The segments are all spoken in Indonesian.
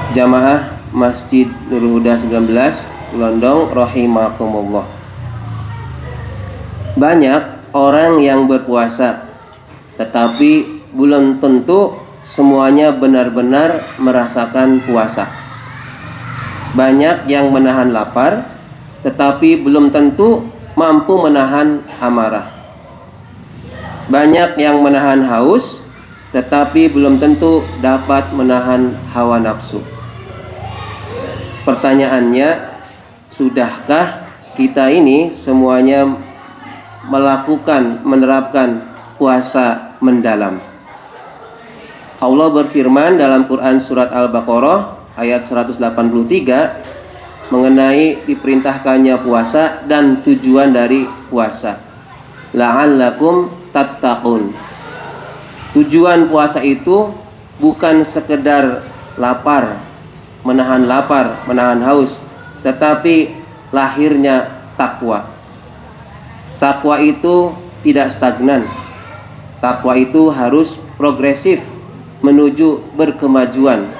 Jamaah Masjid Nurul Huda 19 Londong rahimakumullah. Banyak orang yang berpuasa, tetapi belum tentu semuanya benar-benar merasakan puasa. Banyak yang menahan lapar, tetapi belum tentu mampu menahan amarah. Banyak yang menahan haus, tetapi belum tentu dapat menahan hawa nafsu. Pertanyaannya, sudahkah kita ini semuanya menerapkan puasa mendalam? Allah berfirman dalam Quran surat Al-Baqarah ayat 183 mengenai diperintahkannya puasa dan tujuan dari puasa. La'allakum tattaqun. Tujuan puasa itu bukan sekedar menahan lapar, menahan haus, tetapi lahirnya takwa. Takwa itu tidak stagnan. Takwa itu harus progresif menuju berkemajuan.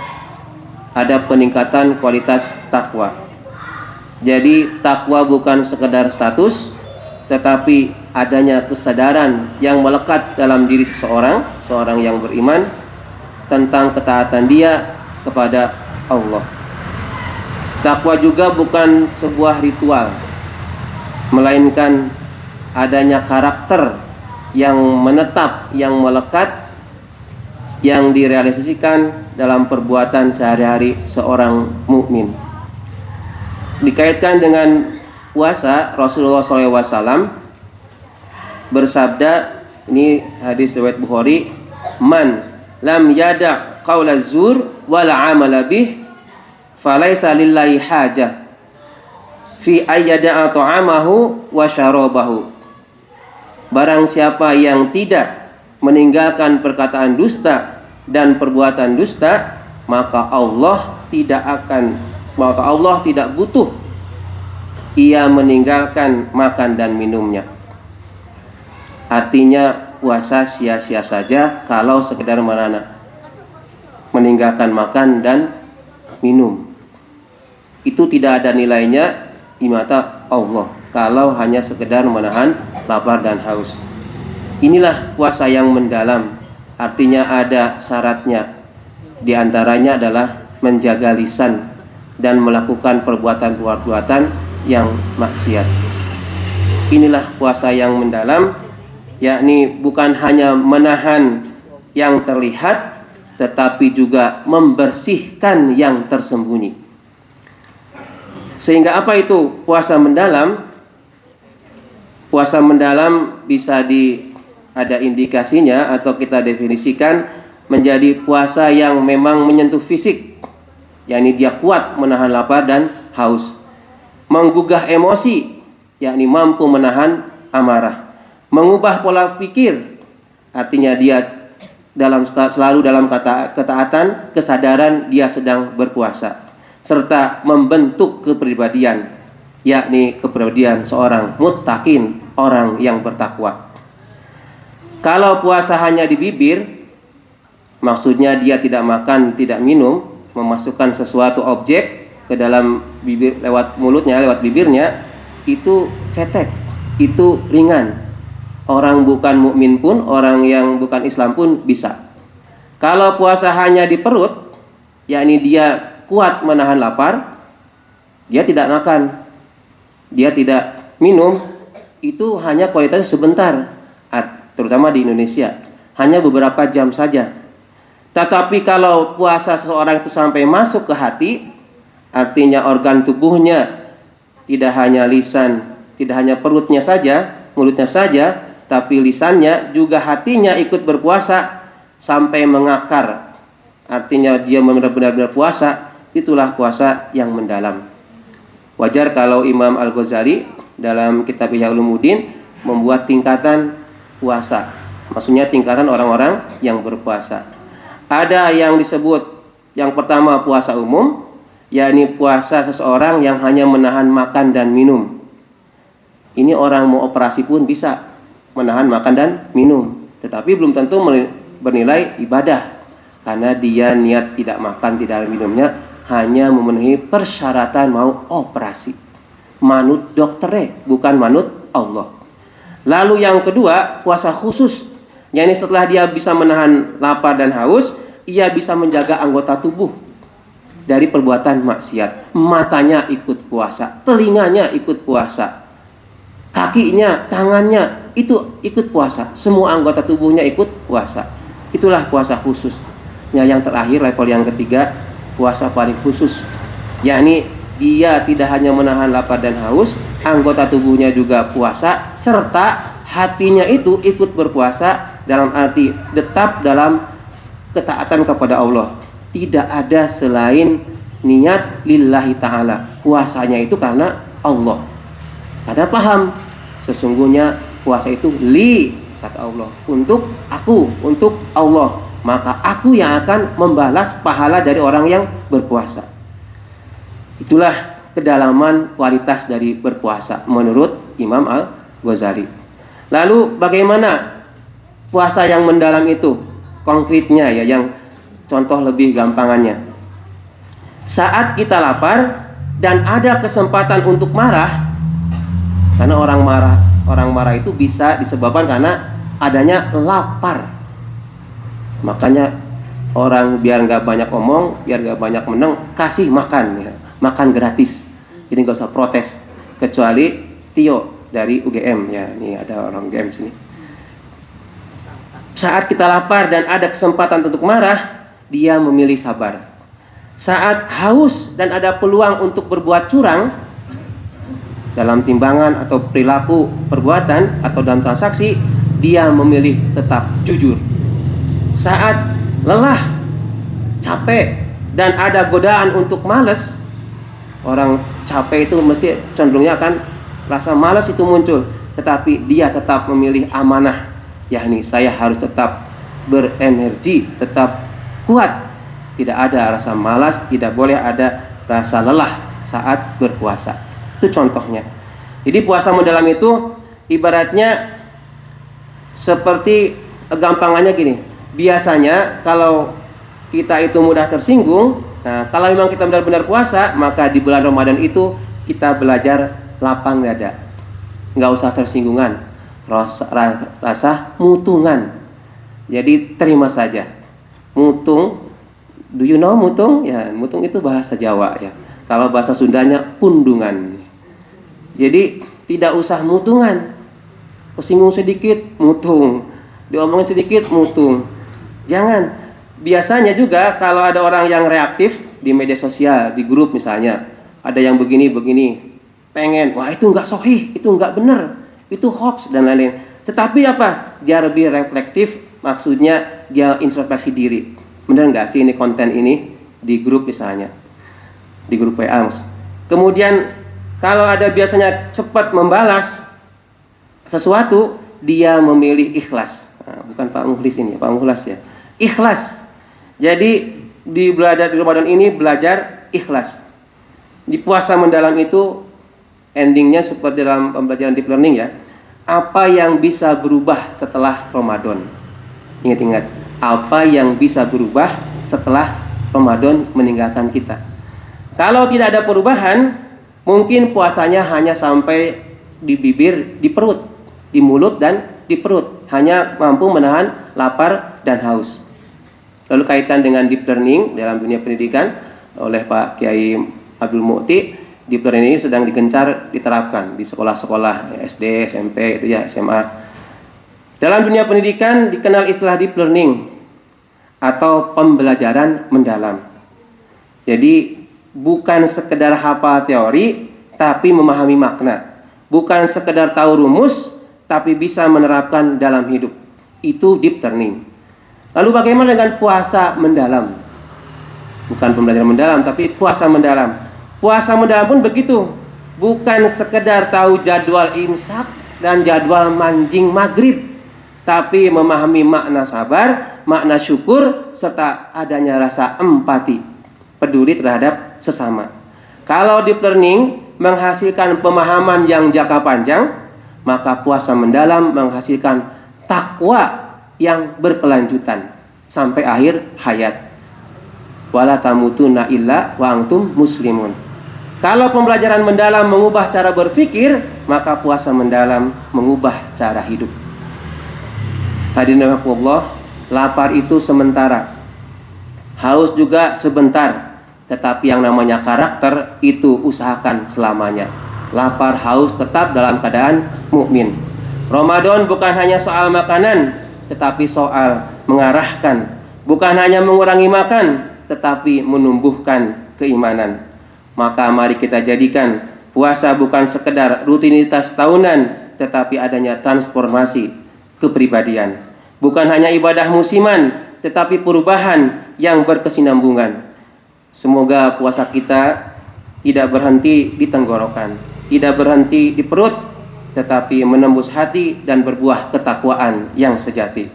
Ada peningkatan kualitas takwa. Jadi takwa bukan sekedar status, tetapi adanya kesadaran yang melekat dalam diri seorang yang beriman tentang ketaatan dia kepada Allah. Takwa juga bukan sebuah ritual, melainkan adanya karakter yang menetap, yang melekat, yang direalisasikan dalam perbuatan sehari-hari seorang mukmin. Dikaitkan dengan puasa, Rasulullah SAW bersabda, ini hadis riwayat Bukhari, man lam yada' qaula zur wal amala bih falaisa lillahi hajah fi ayyada'a ta'amahu wa syarabahu. Barang siapa yang tidak meninggalkan perkataan dusta dan perbuatan dusta, maka Allah tidak butuh ia meninggalkan makan dan minumnya. Artinya puasa sia-sia saja kalau sekedar meninggalkan makan dan minum. Itu tidak ada nilainya di mata Allah kalau hanya sekedar menahan lapar dan haus. Inilah puasa yang mendalam. Artinya ada syaratnya. Di antaranya adalah menjaga lisan dan melakukan perbuatan-perbuatan yang maksiat. Inilah puasa yang mendalam, yakni bukan hanya menahan yang terlihat, tetapi juga membersihkan yang tersembunyi. Sehingga apa itu puasa mendalam? Puasa mendalam bisa ada indikasinya atau kita definisikan menjadi puasa yang memang menyentuh fisik, yakni dia kuat menahan lapar dan haus. Menggugah emosi, yakni mampu menahan amarah. Mengubah pola pikir, artinya dia selalu dalam ketaatan, kesadaran dia sedang berpuasa, serta membentuk kepribadian, yakni kepribadian seorang muttaqin, orang yang bertakwa. Kalau puasa hanya di bibir, maksudnya dia tidak makan, tidak minum, memasukkan sesuatu objek ke dalam bibir lewat mulutnya, lewat bibirnya, itu cetek, itu ringan. Orang bukan mukmin pun, orang yang bukan Islam pun bisa. Kalau puasa hanya di perut, yakni dia kuat menahan lapar, dia tidak makan, dia tidak minum, itu hanya kualitasnya sebentar, terutama di Indonesia, hanya beberapa jam saja. Tetapi kalau puasa seseorang itu sampai masuk ke hati, artinya organ tubuhnya tidak hanya lisan, tidak hanya perutnya saja, mulutnya saja, tapi lisannya juga hatinya ikut berpuasa sampai mengakar. Artinya dia benar-benar puasa, itulah puasa yang mendalam. Wajar kalau Imam Al-Ghazali dalam kitab Ihya Ulumuddin membuat tingkatan puasa. Maksudnya tingkatan orang-orang yang berpuasa. Ada yang disebut yang pertama puasa umum, yakni puasa seseorang yang hanya menahan makan dan minum. Ini orang mau operasi pun bisa menahan makan dan minum, tetapi belum tentu bernilai ibadah, karena dia niat tidak makan, tidak minumnya hanya memenuhi persyaratan mau operasi. Manut dokternya, bukan manut Allah. Lalu yang kedua, puasa khusus. Yakni setelah dia bisa menahan lapar dan haus, ia bisa menjaga anggota tubuh dari perbuatan maksiat. Matanya ikut puasa, telinganya ikut puasa, kakinya, tangannya itu ikut puasa, semua anggota tubuhnya ikut puasa. Itulah puasa khusus. Yang terakhir, level yang ketiga, puasa paling khusus, yakni dia tidak hanya menahan lapar dan haus, anggota tubuhnya juga puasa, serta hatinya itu ikut berpuasa, dalam arti tetap dalam ketaatan kepada Allah. Tidak ada selain niat lillahi ta'ala. Puasanya itu karena Allah. Ada paham? Sesungguhnya puasa itu li, kata Allah, untuk aku, untuk Allah. Maka aku yang akan membalas pahala dari orang yang berpuasa. Itulah kedalaman kualitas dari berpuasa menurut Imam Al-Ghazali. Lalu bagaimana puasa yang mendalam itu? Konkretnya ya, yang contoh lebih gampangannya. Saat kita lapar dan ada kesempatan untuk marah, karena orang marah itu bisa disebabkan karena adanya lapar. Makanya orang biar nggak banyak omong, biar nggak banyak menang, kasih makan ya. Makan gratis, jadi nggak usah protes. Kecuali Tio dari UGM ya, ini ada orang UGM sini. Saat kita lapar dan ada kesempatan untuk marah, dia memilih sabar. Saat haus dan ada peluang untuk berbuat curang dalam timbangan atau perilaku perbuatan atau dalam transaksi, dia memilih tetap jujur. Saat lelah, capek dan ada godaan untuk malas, orang capek itu mesti cenderungnya akan rasa malas itu muncul, tetapi dia tetap memilih amanah, yakni saya harus tetap berenergi, tetap kuat, tidak ada rasa malas, tidak boleh ada rasa lelah saat berpuasa. Itu contohnya. Jadi puasa mendalam itu ibaratnya seperti, gampangannya gini, biasanya kalau kita itu mudah tersinggung, nah kalau memang kita benar-benar puasa, maka di bulan Ramadan itu kita belajar lapang dada, nggak usah tersinggungan, rasa mutungan. Jadi terima saja. Mutung, do you know mutung? Ya, mutung itu bahasa Jawa ya. Kalau bahasa Sundanya pundungan. Jadi tidak usah mutungan. Kesinggung sedikit mutung, diomongin sedikit mutung. Jangan. Biasanya juga kalau ada orang yang reaktif di media sosial, di grup misalnya, ada yang begini-begini, pengen, wah itu nggak sahih, itu nggak benar, itu hoax dan lain-lain. Tetapi apa? Dia lebih reflektif, maksudnya dia introspeksi diri. Benar nggak sih ini konten ini di grup misalnya, di grup WA. Kemudian kalau ada biasanya cepat membalas sesuatu, dia memilih ikhlas. Nah, bukan Pak Mukhlis ini, Pak Mukhlas ya. Ikhlas. Jadi di Ramadan ini belajar ikhlas. Di puasa mendalam itu endingnya seperti dalam pembelajaran deep learning ya. Apa yang bisa berubah setelah Ramadan? Ingat-ingat, apa yang bisa berubah setelah Ramadan meninggalkan kita? Kalau tidak ada perubahan, mungkin puasanya hanya sampai di bibir, di perut, di mulut dan di perut, hanya mampu menahan lapar dan haus. Lalu kaitan dengan deep learning dalam dunia pendidikan oleh Pak Kiai Abdul Mu'ti, deep learning ini sedang digencar diterapkan di sekolah-sekolah SD, SMP, itu ya, SMA. Dalam dunia pendidikan dikenal istilah deep learning atau pembelajaran mendalam. Jadi bukan sekedar hafal teori, tapi memahami makna. Bukan sekedar tahu rumus, tapi bisa menerapkan dalam hidup. Itu deep learning. Lalu bagaimana dengan puasa mendalam? Bukan pembelajaran mendalam, tapi puasa mendalam. Puasa mendalam pun begitu. Bukan sekedar tahu jadwal imsak dan jadwal manjing maghrib, tapi memahami makna sabar, makna syukur, serta adanya rasa empati, peduli terhadap sesama. Kalau deep learning menghasilkan pemahaman yang jangka panjang, maka puasa mendalam menghasilkan takwa yang berkelanjutan sampai akhir hayat. wala tamutunna illa wa antum muslimun. Kalau pembelajaran mendalam mengubah cara berpikir, maka puasa mendalam mengubah cara hidup. Hadirin rahimakumullah, lapar itu sementara, haus juga sebentar, tetapi yang namanya karakter itu usahakan selamanya. Lapar haus tetap dalam keadaan mukmin. Ramadan bukan hanya soal makanan, tetapi soal mengarahkan. Bukan hanya mengurangi makan, tetapi menumbuhkan keimanan. Maka mari kita jadikan puasa bukan sekedar rutinitas tahunan, tetapi adanya transformasi kepribadian. Bukan hanya ibadah musiman, tetapi perubahan yang berkesinambungan. Semoga puasa kita tidak berhenti di tenggorokan, tidak berhenti di perut, tetapi menembus hati dan berbuah ketakwaan yang sejati.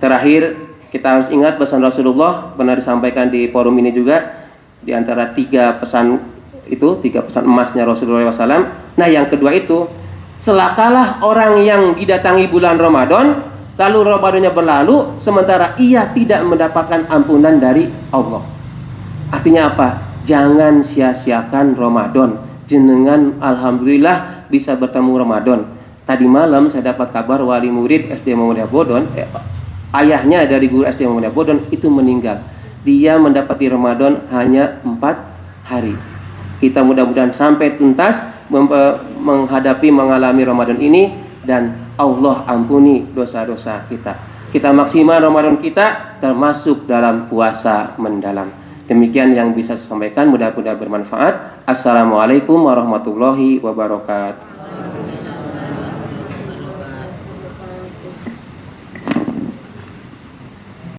Terakhir, kita harus ingat pesan Rasulullah, pernah disampaikan di forum ini juga, di antara tiga pesan emasnya Rasulullah SAW. Nah, yang kedua itu, celakalah orang yang didatangi bulan Ramadan, lalu Ramadannya berlalu, sementara ia tidak mendapatkan ampunan dari Allah. Artinya apa? Jangan sia-siakan Ramadan. Jenengan alhamdulillah bisa bertemu Ramadan. Tadi malam saya dapat kabar wali murid SD Muhammadiyah Bodon, ayahnya dari guru SD Muhammadiyah Bodon itu meninggal. Dia mendapati Ramadan hanya 4 hari. Kita mudah-mudahan sampai tuntas mengalami Ramadan ini, dan Allah ampuni dosa-dosa kita. Kita maksimal Ramadan kita termasuk dalam puasa mendalam. Demikian yang bisa saya sampaikan, mudah-mudahan bermanfaat. Assalamualaikum warahmatullahi wabarakatuh.